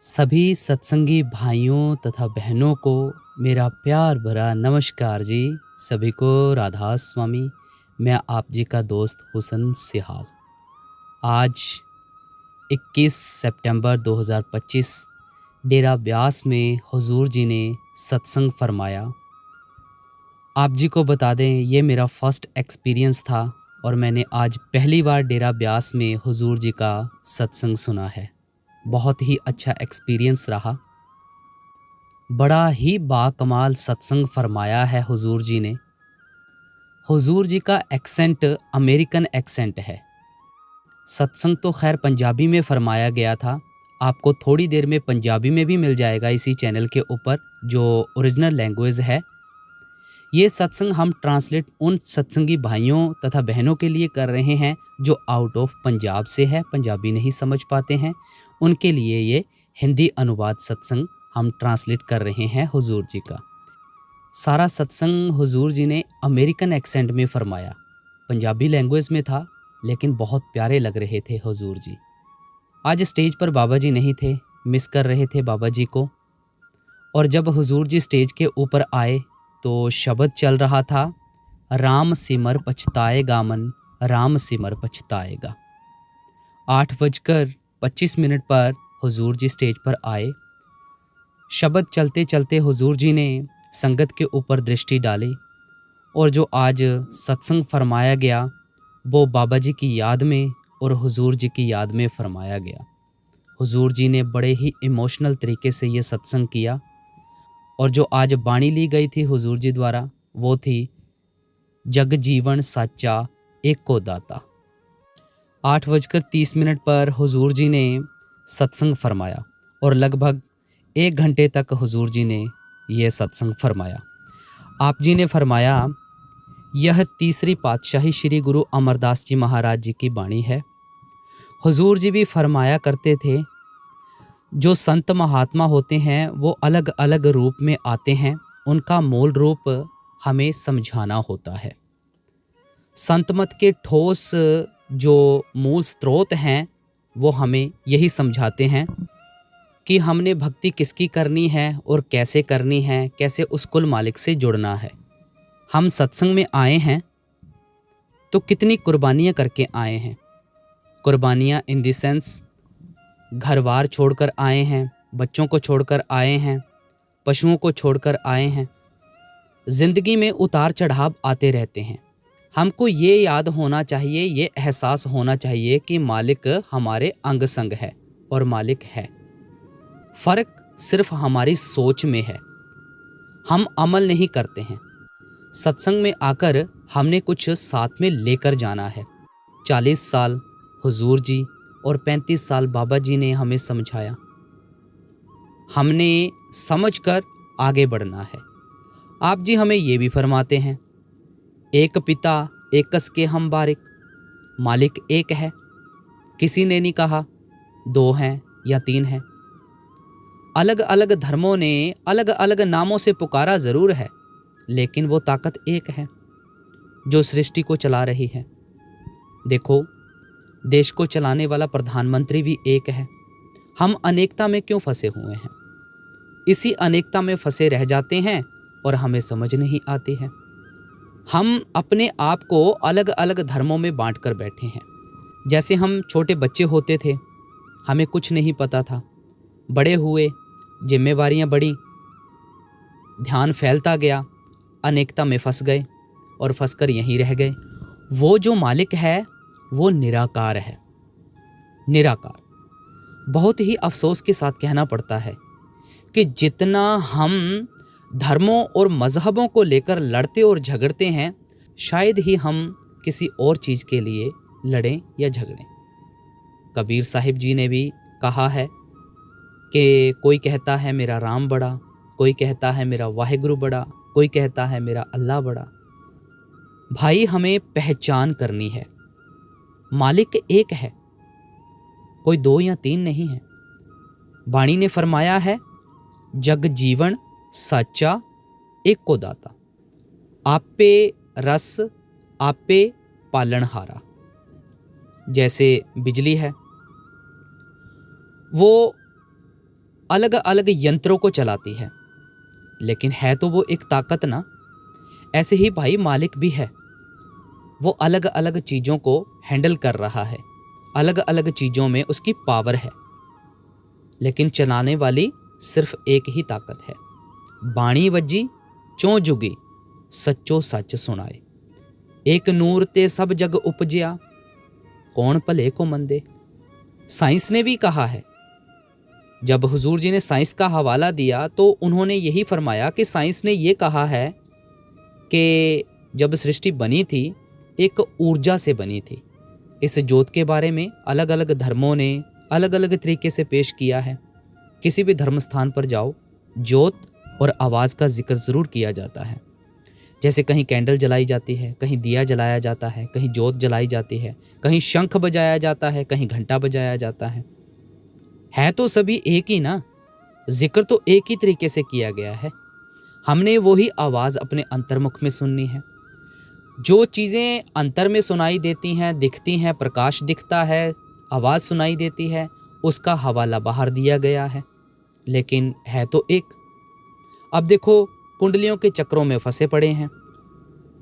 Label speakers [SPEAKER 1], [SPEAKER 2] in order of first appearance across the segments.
[SPEAKER 1] सभी सत्संगी भाइयों तथा बहनों को मेरा प्यार भरा नमस्कार जी। सभी को राधा स्वामी। मैं आप जी का दोस्त हुसन सिहाल। आज 21 सितंबर 2025 डेरा ब्यास में हुजूर जी ने सत्संग फरमाया। आप जी को बता दें, ये मेरा फर्स्ट एक्सपीरियंस था और मैंने आज पहली बार डेरा ब्यास में हुजूर जी का सत्संग सुना है। बहुत ही अच्छा एक्सपीरियंस रहा। बड़ा ही बाकमाल सत्संग फरमाया है हुजूर जी ने। हुजूर जी का एक्सेंट अमेरिकन एक्सेंट है। सत्संग तो खैर पंजाबी में फरमाया गया था। आपको थोड़ी देर में पंजाबी में भी मिल जाएगा इसी चैनल के ऊपर, जो ओरिजिनल लैंग्वेज है। ये सत्संग हम ट्रांसलेट उन सत्संगी भाइयों तथा बहनों के लिए कर रहे हैं जो आउट ऑफ पंजाब से है, पंजाबी नहीं समझ पाते हैं। उनके लिए ये हिंदी अनुवाद सत्संग हम ट्रांसलेट कर रहे हैं हुजूर जी का। सारा सत्संग हुजूर जी ने अमेरिकन एक्सेंट में फरमाया। पंजाबी लैंग्वेज में था लेकिन बहुत प्यारे लग रहे थे हुजूर जी। आज स्टेज पर बाबा जी नहीं थे, मिस कर रहे थे बाबा जी को। और जब हुजूर जी स्टेज के ऊपर आए तो शब्द चल रहा था, राम सिमर पछताएगा मन, राम सिमर पछताएगा। 8:25 पर हुजूर जी स्टेज पर आए। शब्द चलते चलते हुजूर जी ने संगत के ऊपर दृष्टि डाली और जो आज सत्संग फरमाया गया वो बाबा जी की याद में और हुजूर जी की याद में फरमाया गया। हुजूर जी ने बड़े ही इमोशनल तरीके से ये सत्संग किया और जो आज बाणी ली गई थी हुजूर जी द्वारा वो थी, जग जीवन साचा एको दाता। 8:30 पर हुजूर जी ने सत्संग फरमाया और लगभग 1 घंटे तक हुजूर जी ने यह सत्संग फरमाया। आप जी ने फरमाया, यह तीसरी पातशाही श्री गुरु अमरदास जी महाराज जी की बाणी है। हुजूर जी भी फरमाया करते थे, जो संत महात्मा होते हैं वो अलग अलग रूप में आते हैं, उनका मूल रूप हमें समझाना होता है। संत मत के ठोस जो मूल स्रोत हैं वो हमें यही समझाते हैं कि हमने भक्ति किसकी करनी है और कैसे करनी है, कैसे उस कुल मालिक से जुड़ना है। हम सत्संग में आए हैं तो कितनी कुर्बानियाँ करके आए हैं। कुर्बानियाँ इन द सेंस, घर-बार छोड़कर आए हैं, बच्चों को छोड़कर आए हैं, पशुओं को छोड़कर आए हैं। जिंदगी में उतार चढ़ाव आते रहते हैं। हमको ये याद होना चाहिए, ये एहसास होना चाहिए कि मालिक हमारे अंग संग है और मालिक है। फर्क सिर्फ हमारी सोच में है। हम अमल नहीं करते हैं। सत्संग में आकर हमने कुछ साथ में लेकर जाना है। 40 साल हुजूर जी और 35 साल बाबा जी ने हमें समझाया। हमने समझकर आगे बढ़ना है। आप जी हमें ये भी फरमाते हैं, एक पिता एक कस के हम बारिक। मालिक एक है, किसी ने नहीं कहा 2 हैं या 3 हैं। अलग अलग धर्मों ने अलग अलग नामों से पुकारा जरूर है, लेकिन वो ताकत एक है जो सृष्टि को चला रही है। देखो, देश को चलाने वाला प्रधानमंत्री भी एक है। हम अनेकता में क्यों फंसे हुए हैं? इसी अनेकता में फंसे रह जाते हैं और हमें समझ नहीं आती है। हम अपने आप को अलग अलग धर्मों में बांट कर बैठे हैं। जैसे हम छोटे बच्चे होते थे, हमें कुछ नहीं पता था। बड़े हुए, जिम्मेवारियां बढ़ी, ध्यान फैलता गया, अनेकता में फंस गए और फंसकर यहीं रह गए। वो जो मालिक है वो निराकार है। निराकार। बहुत ही अफसोस के साथ कहना पड़ता है कि जितना हम धर्मों और मजहबों को लेकर लड़ते और झगड़ते हैं, शायद ही हम किसी और चीज़ के लिए लड़ें या झगड़ें। कबीर साहिब जी ने भी कहा है कि कोई कहता है मेरा राम बड़ा, कोई कहता है मेरा वाहिगुरु बड़ा, कोई कहता है मेरा अल्लाह बड़ा। भाई, हमें पहचान करनी है। मालिक एक है, कोई 2 या 3 नहीं है। वाणी ने फरमाया है, जग जीवन साचा एको दाता। आपे रस आपे पालनहारा। जैसे बिजली है, वो अलग अलग यंत्रों को चलाती है, लेकिन है तो वो एक ताकत ना। ऐसे ही भाई मालिक भी है, वो अलग अलग चीज़ों को हैंडल कर रहा है, अलग अलग चीज़ों में उसकी पावर है, लेकिन चलाने वाली सिर्फ एक ही ताकत है। बाणी वज्जी चों जुगी सच्चो सच सुनाए, एक नूर ते सब जग उपजिया कौन भले को मंदे। साइंस ने भी कहा है, जब हुजूर जी ने साइंस का हवाला दिया तो उन्होंने यही फरमाया कि साइंस ने ये कहा है कि जब सृष्टि बनी थी एक ऊर्जा से बनी थी। इस जोत के बारे में अलग अलग धर्मों ने अलग अलग तरीके से पेश किया है। किसी भी धर्म स्थान पर जाओ, जोत और आवाज़ का जिक्र ज़रूर किया जाता है। जैसे कहीं कैंडल जलाई जाती है, कहीं दिया जलाया जाता है, कहीं जोत जलाई जाती है, कहीं शंख बजाया जाता है, कहीं घंटा बजाया जाता है तो सभी एक ही ना, जिक्र तो एक ही तरीके से किया गया है। हमने वही आवाज़ अपने अंतर्मुख में सुननी है। जो चीज़ें अंतर में सुनाई देती हैं, दिखती हैं, प्रकाश दिखता है, आवाज़ सुनाई देती है, उसका हवाला बाहर दिया गया है, लेकिन है तो एक। अब देखो, कुंडलियों के चक्रों में फंसे पड़े हैं।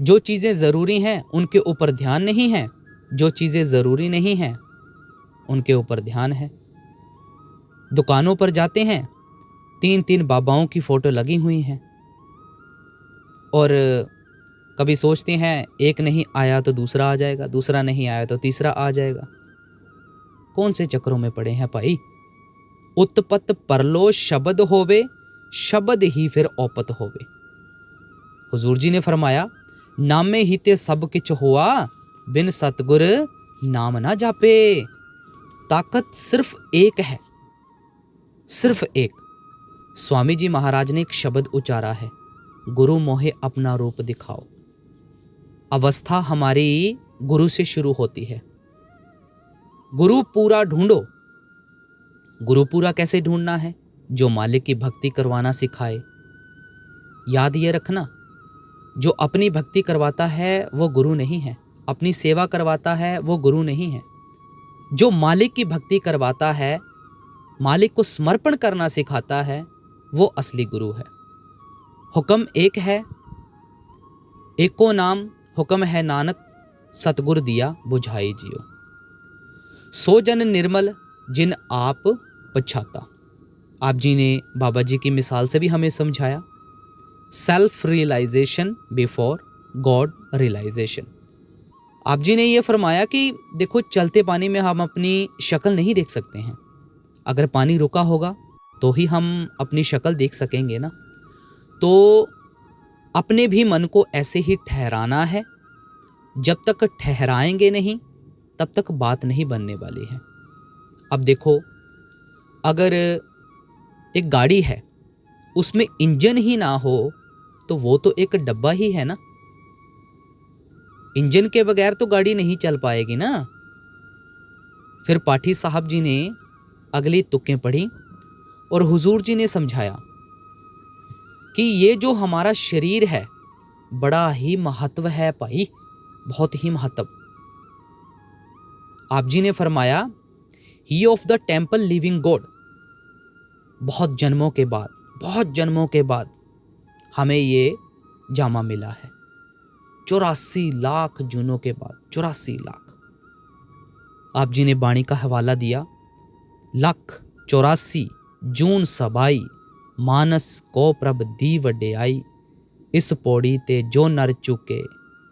[SPEAKER 1] जो चीज़ें ज़रूरी हैं उनके ऊपर ध्यान नहीं है, जो चीज़ें ज़रूरी नहीं हैं उनके ऊपर ध्यान है। दुकानों पर जाते हैं, 3-3 बाबाओं की फ़ोटो लगी हुई हैं, और कभी सोचते हैं एक नहीं आया तो दूसरा आ जाएगा, दूसरा नहीं आया तो तीसरा आ जाएगा। कौन से चक्रों में पड़े हैं भाई। उत्पत परलो शब्द होवे, शब्द ही फिर औपत होवे। हुजूर जी ने फरमाया, नामे हिते सब किछ हुआ, बिन सतगुर नाम ना जापे। ताकत सिर्फ एक है, सिर्फ एक। स्वामी जी महाराज ने एक शब्द उचारा है, गुरु मोहे अपना रूप दिखाओ। अवस्था हमारी गुरु से शुरू होती है। गुरु पूरा ढूंढो। गुरु पूरा कैसे ढूंढना है? जो मालिक की भक्ति करवाना सिखाए। याद ये रखना, जो अपनी भक्ति करवाता है वो गुरु नहीं है, अपनी सेवा करवाता है वो गुरु नहीं है। जो मालिक की भक्ति करवाता है, मालिक को समर्पण करना सिखाता है, वो असली गुरु है। हुक्म एक है, एको नाम हुक्म है नानक, सतगुर दिया बुझाई जियो। सो जन निर्मल जिन आप पछाता। आप जी ने बाबा जी की मिसाल से भी हमें समझाया, self realisation before God realisation. आप जी ने ये फरमाया कि देखो, चलते पानी में हम अपनी शक्ल नहीं देख सकते हैं, अगर पानी रुका होगा तो ही हम अपनी शक्ल देख सकेंगे ना। तो अपने भी मन को ऐसे ही ठहराना है। जब तक ठहराएंगे नहीं तब तक बात नहीं बनने वाली है। अब देखो, अगर एक गाड़ी है, उसमें इंजन ही ना हो तो वो तो एक डब्बा ही है ना। इंजन के बगैर तो गाड़ी नहीं चल पाएगी ना। फिर पाठी साहब जी ने अगली तुकें पढ़ी और हुजूर जी ने समझाया कि ये जो हमारा शरीर है बड़ा ही महत्व है भाई, बहुत ही महत्व। आप जी ने फरमाया, he of the temple living God. बहुत जन्मों के बाद, बहुत जन्मों के बाद हमें ये जामा मिला है। 84 लाख जूनों के बाद, 84 लाख। आप जी ने बाणी का हवाला दिया, 1,84 जून सबाई, मानस को प्रभ दी वड्याई। इस पौड़ी ते जो नर चुके,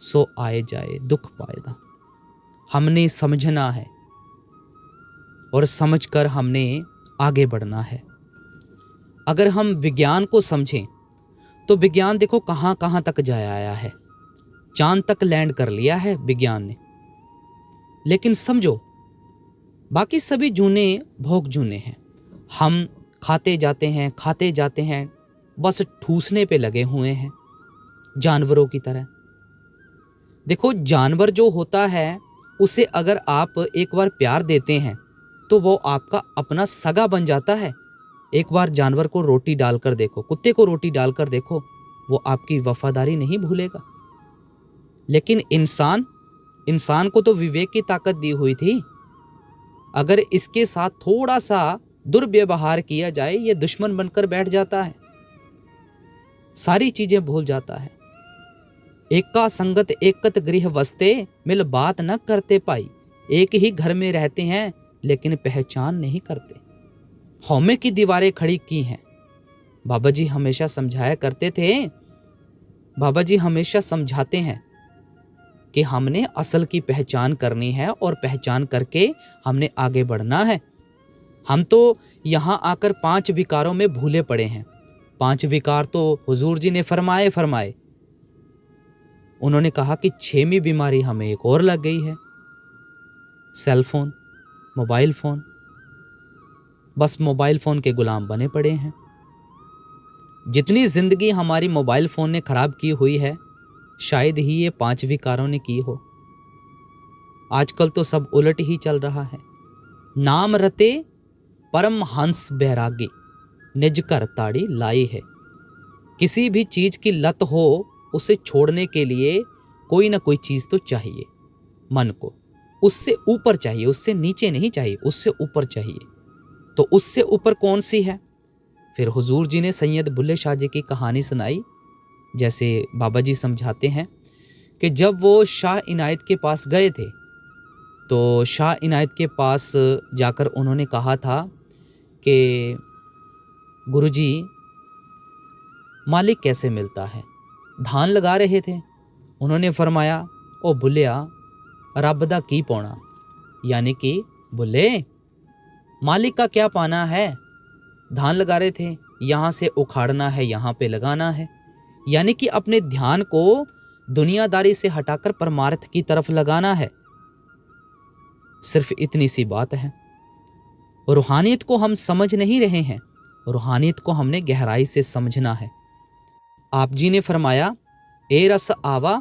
[SPEAKER 1] सो आए जाए दुख पायदा। हमने समझना है और समझकर हमने आगे बढ़ना है। अगर हम विज्ञान को समझें तो विज्ञान देखो कहाँ कहाँ तक जाया आया है। चांद तक लैंड कर लिया है विज्ञान ने। लेकिन समझो, बाकी सभी जूने भोग जूने हैं। हम खाते जाते हैं, बस ठूसने पे लगे हुए हैं, जानवरों की तरह। देखो, जानवर जो होता है उसे अगर आप एक बार प्यार देते हैं तो वो आपका अपना सगा बन जाता है। एक बार जानवर को रोटी डालकर देखो, कुत्ते को रोटी डालकर देखो, वो आपकी वफादारी नहीं भूलेगा। लेकिन इंसान को तो विवेक की ताकत दी हुई थी। अगर इसके साथ थोड़ा सा दुर्व्यवहार किया जाए ये दुश्मन बनकर बैठ जाता है, सारी चीजें भूल जाता है। एका संगत एकत गृह वसते, मिल बात न करते पाई। एक ही घर में रहते हैं लेकिन पहचान नहीं करते। हौमे की दीवारें खड़ी की हैं। बाबा जी हमेशा समझाया करते थे, बाबा जी हमेशा समझाते हैं कि हमने असल की पहचान करनी है और पहचान करके हमने आगे बढ़ना है। हम तो यहाँ आकर 5 विकारों में भूले पड़े हैं। 5 विकार तो हुजूर जी ने फरमाए। उन्होंने कहा कि 6वीं बीमारी हमें एक और लग गई है, सेल फोन, मोबाइल फोन। बस मोबाइल फोन के गुलाम बने पड़े हैं। जितनी जिंदगी हमारी मोबाइल फोन ने खराब की हुई है, शायद ही ये 5 विकारों ने की हो। आजकल तो सब उलट ही चल रहा है। नाम रते परम हंस बैरागी, निज कर ताड़ी लाई है। किसी भी चीज की लत हो, उसे छोड़ने के लिए कोई ना कोई चीज तो चाहिए मन को। उससे ऊपर चाहिए, उससे नीचे नहीं चाहिए, उससे ऊपर चाहिए। तो उससे ऊपर कौन सी है? फिर हुजूर जी ने सैयद बुल्ले शाह जी की कहानी सुनाई। जैसे बाबा जी समझाते हैं कि जब वो शाह इनायत के पास गए थे, तो शाह इनायत के पास जाकर उन्होंने कहा था कि गुरुजी मालिक कैसे मिलता है? धान लगा रहे थे। उन्होंने फरमाया, ओ बुल्लिया रब दा की पौना, यानी कि बुल्ले मालिक का क्या पाना है? धान लगा रहे थे, यहाँ से उखाड़ना है, यहाँ पे लगाना है। यानी कि अपने ध्यान को दुनियादारी से हटाकर परमार्थ की तरफ लगाना है। सिर्फ इतनी सी बात है। रूहानियत को हम समझ नहीं रहे हैं, रूहानियत को हमने गहराई से समझना है। आप जी ने फरमाया, ए रस आवा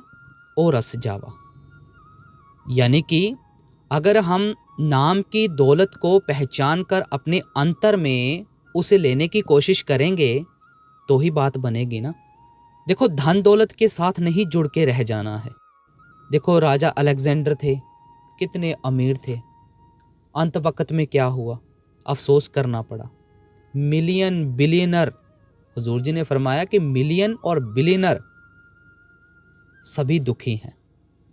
[SPEAKER 1] ओ रस जावा। यानी कि अगर हम नाम की दौलत को पहचान कर अपने अंतर में उसे लेने की कोशिश करेंगे तो ही बात बनेगी ना। देखो, धन दौलत के साथ नहीं जुड़ के रह जाना है। देखो, राजा अलेक्जेंडर थे, कितने अमीर थे। अंत वक्त में क्या हुआ? अफसोस करना पड़ा। मिलियन बिलियनर, हुजूर जी ने फरमाया कि मिलियन और बिलियनर सभी दुखी हैं,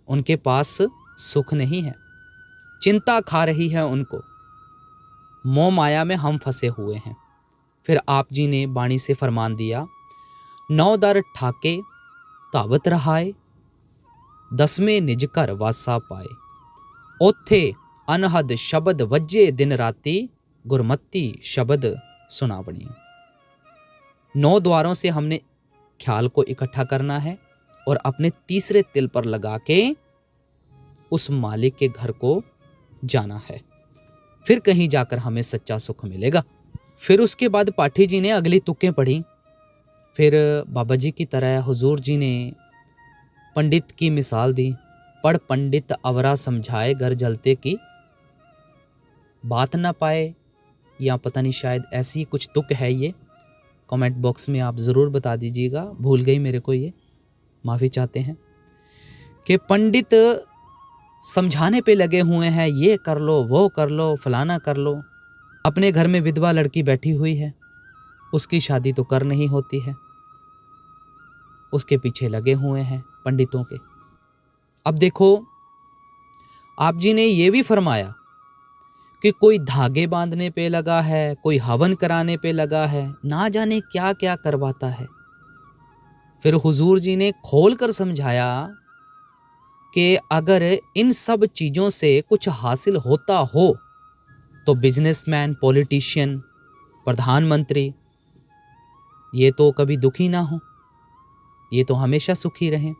[SPEAKER 1] उनके पास सुख नहीं है, चिंता खा रही है उनको। मोह माया में हम फंसे हुए हैं। फिर आप जी ने बाणी से फरमान दिया, 9 दर ठाके तावत रहाए, 10वें निज घर वासा पाए। ओथे अनहद शब्द वज्जे दिन राती, गुरमती शब्द सुनावणी। 9 द्वारों से हमने ख्याल को इकट्ठा करना है और अपने तीसरे तिल पर लगा के उस मालिक के घर को जाना है। फिर कहीं जाकर हमें सच्चा सुख मिलेगा। फिर उसके बाद पाठी जी ने अगली तुकें पढ़ी। फिर बाबा जी की तरह हुजूर जी ने पंडित की मिसाल दी। पढ़ पंडित अवरा समझाए, घर जलते की बात ना पाए, या पता नहीं, शायद ऐसी कुछ तुक है। ये कमेंट बॉक्स में आप ज़रूर बता दीजिएगा, भूल गई मेरे को, ये माफ़ी चाहते हैं। कि पंडित समझाने पे लगे हुए हैं, ये कर लो, वो कर लो, फलाना कर लो। अपने घर में विधवा लड़की बैठी हुई है, उसकी शादी तो कर नहीं होती है, उसके पीछे लगे हुए हैं पंडितों के। अब देखो, आप जी ने ये भी फरमाया कि कोई धागे बांधने पे लगा है, कोई हवन कराने पे लगा है, ना जाने क्या क्या करवाता है। फिर हुजूर जी ने खोल कर समझाया कि अगर इन सब चीज़ों से कुछ हासिल होता हो तो बिजनेसमैन, पॉलिटिशियन, प्रधानमंत्री, ये तो कभी दुखी ना हो, ये तो हमेशा सुखी रहें।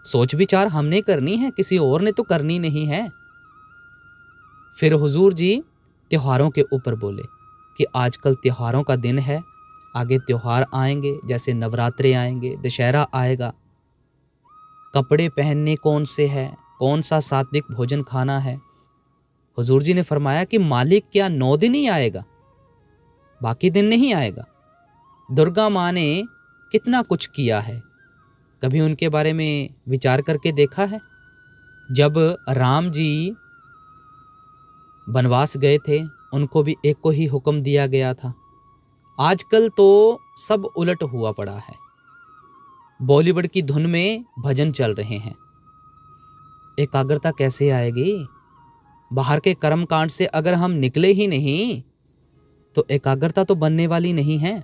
[SPEAKER 1] सोच विचार हमने करनी है, किसी और ने तो करनी नहीं है। फिर हुजूर जी त्योहारों के ऊपर बोले कि आजकल त्योहारों का दिन है, आगे त्योहार आएंगे, जैसे नवरात्रे आएंगे, दशहरा आएगा। कपड़े पहनने कौन से हैं, कौन सा सात्विक भोजन खाना है। हुजूर जी ने फरमाया कि मालिक क्या 9 दिन ही आएगा, बाकी दिन नहीं आएगा। दुर्गा माँ ने कितना कुछ किया है, कभी उनके बारे में विचार करके देखा है? जब राम जी वनवास गए थे, उनको भी एक को ही हुक्म दिया गया था। आजकल तो सब उलट हुआ पड़ा है। बॉलीवुड की धुन में भजन चल रहे हैं। एकाग्रता कैसे आएगी? बाहर के कर्म कांड से अगर हम निकले ही नहीं तो एकाग्रता तो बनने वाली नहीं है।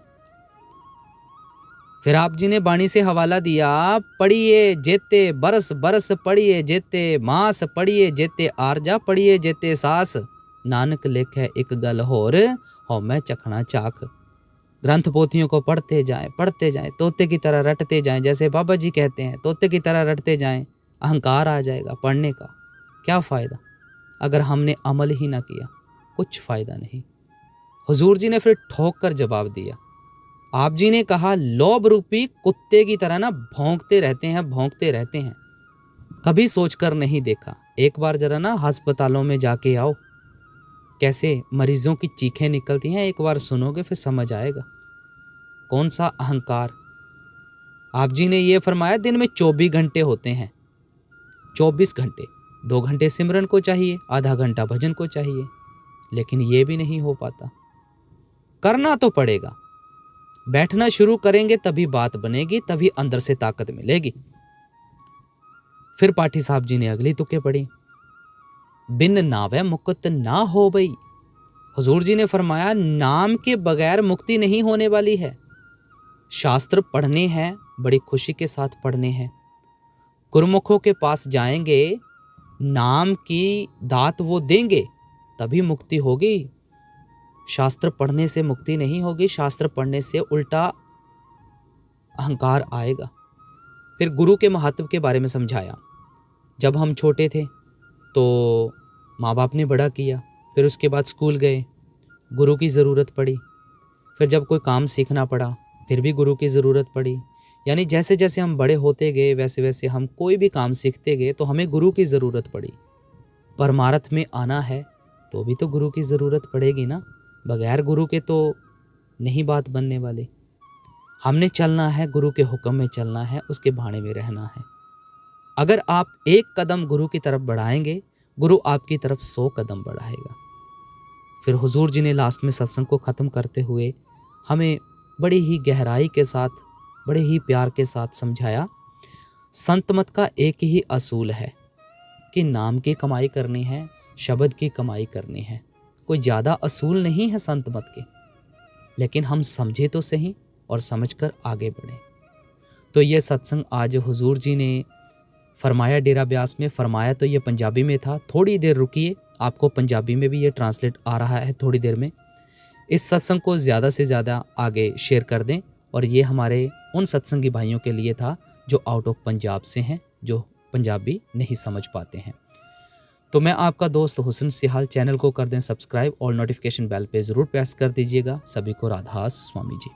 [SPEAKER 1] फिर आप जी ने बाणी से हवाला दिया, पढ़िए जेते बरस बरस पढ़िए जेते मास पढ़िए जेते आरजा पढ़िए जेते सास, नानक लेखे एक गल होर हो मैं चखना चाक। ग्रंथ पोथियों को पढ़ते जाएं, तोते की तरह रटते जाएं। जैसे बाबा जी कहते हैं, तोते की तरह रटते जाएं, अहंकार आ जाएगा पढ़ने का। क्या फ़ायदा अगर हमने अमल ही ना किया? कुछ फ़ायदा नहीं। हुजूर जी ने फिर ठोक कर जवाब दिया। आप जी ने कहा, लोभ रूपी कुत्ते की तरह ना भौंकते रहते हैं। कभी सोचकर नहीं देखा? एक बार जरा ना अस्पतालों में जाके आओ, कैसे मरीजों की चीखें निकलती हैं। एक बार सुनोगे फिर समझ आएगा कौन सा अहंकार। आप जी ने ये फरमाया, दिन में 24 घंटे होते हैं। 24 घंटे, 2 घंटे सिमरन को चाहिए, आधा घंटा भजन को चाहिए, लेकिन ये भी नहीं हो पाता। करना तो पड़ेगा। बैठना शुरू करेंगे तभी बात बनेगी, तभी अंदर से ताकत मिलेगी। फिर पाठी साहब जी ने अगली तुक्के पढ़ी, बिन नावे मुक्त ना हो बई। हुजूर जी ने फरमाया, नाम के बगैर मुक्ति नहीं होने वाली है। शास्त्र पढ़ने हैं, बड़ी खुशी के साथ पढ़ने हैं। गुरुमुखों के पास जाएंगे, नाम की दात वो देंगे, तभी मुक्ति होगी। शास्त्र पढ़ने से मुक्ति नहीं होगी, शास्त्र पढ़ने से उल्टा अहंकार आएगा। फिर गुरु के महत्व के बारे में समझाया। जब हम छोटे थे तो माँ बाप ने बड़ा किया, फिर उसके बाद स्कूल गए, गुरु की ज़रूरत पड़ी। फिर जब कोई काम सीखना पड़ा, फिर भी गुरु की ज़रूरत पड़ी। यानी जैसे जैसे हम बड़े होते गए, वैसे वैसे हम कोई भी काम सीखते गए तो हमें गुरु की ज़रूरत पड़ी। परमार्थ में आना है तो भी तो गुरु की ज़रूरत पड़ेगी ना। बगैर गुरु के तो नहीं बात बनने वाली। हमने चलना है, गुरु के हुक्म में चलना है, उसके भाणे में रहना है। अगर आप एक कदम गुरु की तरफ बढ़ाएंगे, गुरु आपकी तरफ 100 कदम बढ़ाएगा। फिर हुजूर जी ने लास्ट में सत्संग को ख़त्म करते हुए हमें बड़ी ही गहराई के साथ, बड़े ही प्यार के साथ समझाया, संत मत का एक ही असूल है कि नाम की कमाई करनी है, शब्द की कमाई करनी है। कोई ज़्यादा असूल नहीं है संत मत के, लेकिन हम समझे तो सही और समझकर आगे बढ़े। तो ये सत्संग आज हुजूर जी ने फरमाया डेरा ब्यास में। फरमाया तो ये पंजाबी में था। थोड़ी देर रुकिए, आपको पंजाबी में भी ये ट्रांसलेट आ रहा है थोड़ी देर में। इस सत्संग को ज़्यादा से ज़्यादा आगे शेयर कर दें। और ये हमारे उन सत्संगी भाइयों के लिए था जो आउट ऑफ पंजाब से हैं, जो पंजाबी नहीं समझ पाते हैं। तो मैं आपका दोस्त हुसन सिहाल, चैनल को कर दें सब्सक्राइब और नोटिफिकेशन बेल पे ज़रूर प्रेस कर दीजिएगा। सभी को राधा स्वामी जी।